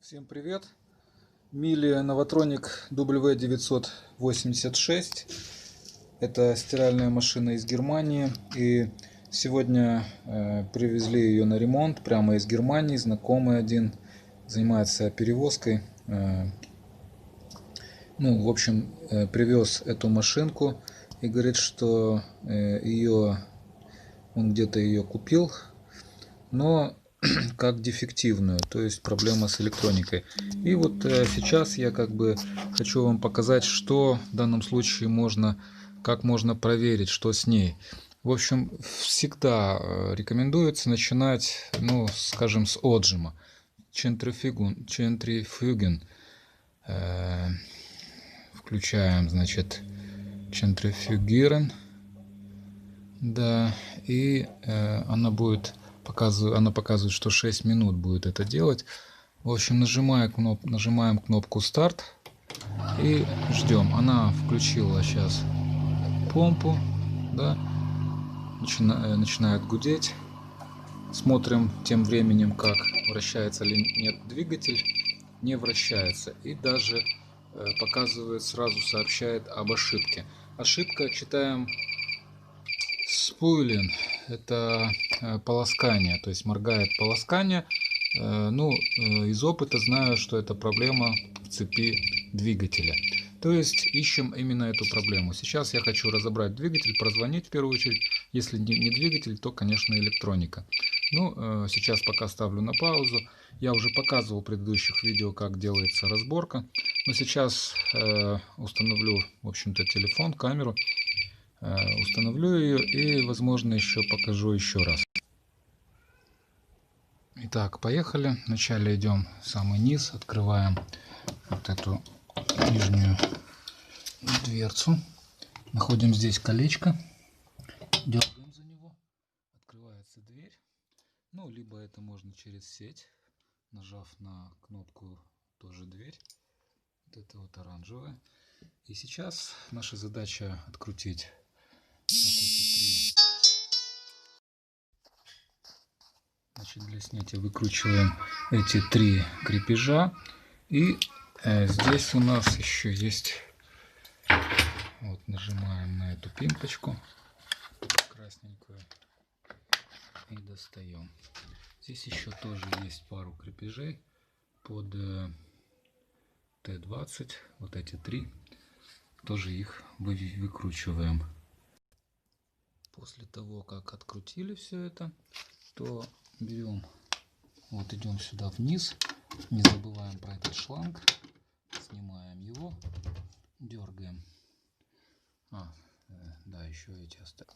Всем привет! Мили Novatronic W986. Это стиральная машина из Германии. И сегодня привезли ее на ремонт прямо из Германии. Знакомый один занимается перевозкой. В общем, привез эту машинку и говорит, что он где-то ее купил, но как дефективную, то есть проблема с электроникой. И вот сейчас я хочу вам показать, что в данном случае как можно проверить, что с ней. В общем, всегда рекомендуется начинать, скажем, с отжима. Центрифуген. Включаем, значит, центрифугирован. Да, и она показывает, что 6 минут будет это делать. В общем, нажимаем кнопку старт и ждем. Она включила сейчас помпу, да, начинает гудеть. Смотрим тем временем, как вращается или нет двигатель. Не вращается. И даже сразу сообщает об ошибке. Ошибка, читаем, спуйлен, это полоскание, то есть моргает полоскание. Из опыта знаю, что это проблема в цепи двигателя. То есть ищем именно эту проблему. Сейчас я хочу разобрать двигатель, прозвонить в первую очередь. Если не двигатель, то, конечно, электроника. Сейчас пока ставлю на паузу. Я уже показывал в предыдущих видео, как делается разборка. Но сейчас установлю, в общем-то, телефон, камеру. Установлю ее и, возможно, еще покажу еще раз. Итак, поехали. Вначале идем в самый низ, открываем вот эту нижнюю дверцу. Находим здесь колечко, дергаем за него, открывается дверь. Либо это можно через сеть, нажав на кнопку тоже дверь. Вот это вот оранжевая. И сейчас наша задача открутить вот эти три. Значит, для снятия выкручиваем эти три крепежа. И здесь у нас еще есть, вот, нажимаем на эту пимпочку красненькую и достаем. Здесь еще тоже есть пару крепежей под Т20, вот эти три, тоже их выкручиваем. После того, как открутили все это, то берем, вот идем сюда вниз, не забываем про этот шланг, снимаем его, дергаем. Да, еще эти оставим.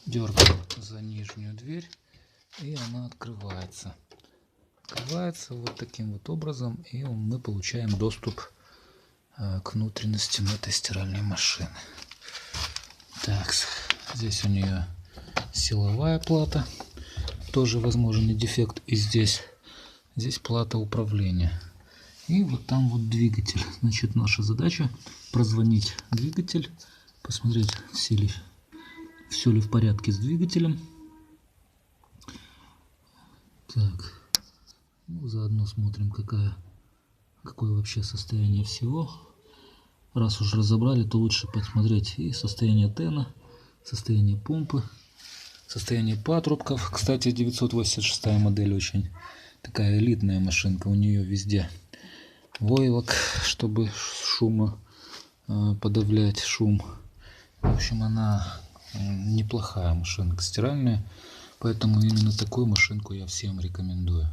Дергаем за нижнюю дверь, и она открывается. Открывается вот таким вот образом, и мы получаем доступ к внутренностям этой стиральной машины. Так, здесь у нее силовая плата, тоже возможен дефект, и здесь плата управления. И вот там вот двигатель. Значит, наша задача прозвонить двигатель, посмотреть, все ли в порядке с двигателем. Так, заодно смотрим, какое вообще состояние всего. Раз уж разобрали, то лучше посмотреть и состояние тена, состояние помпы, состояние патрубков. Кстати, 986 модель очень такая элитная машинка. У нее везде войлок, чтобы подавлять шум. В общем, она неплохая машинка стиральная. Поэтому именно такую машинку я всем рекомендую.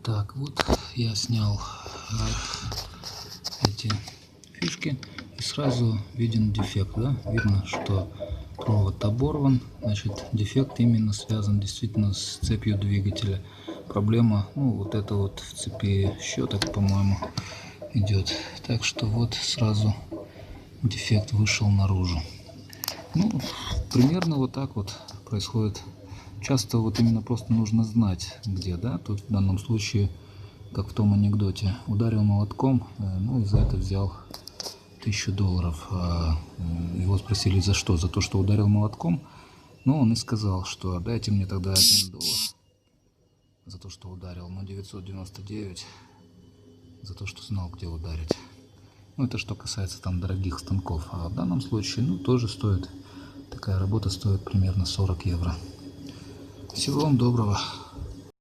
Так, вот я снял эти фишки, и сразу виден дефект, да? Видно, что провод оборван. Значит, дефект именно связан действительно с цепью двигателя. Проблема, вот это вот в цепи щеток, по-моему, идет. Так что вот сразу дефект вышел наружу. Примерно вот так вот происходит. Часто вот именно просто нужно знать, где, да. Тут в данном случае, как в том анекдоте, ударил молотком, и за это взял $1000. Его спросили, за что? За то, что ударил молотком. Но он и сказал, что дайте мне тогда $1 за то, что ударил, но 999 за то, что знал, где ударить. Ну, это что касается там дорогих станков. А в данном случае, ну, тоже стоит, такая работа стоит примерно 40 евро. Всего вам доброго.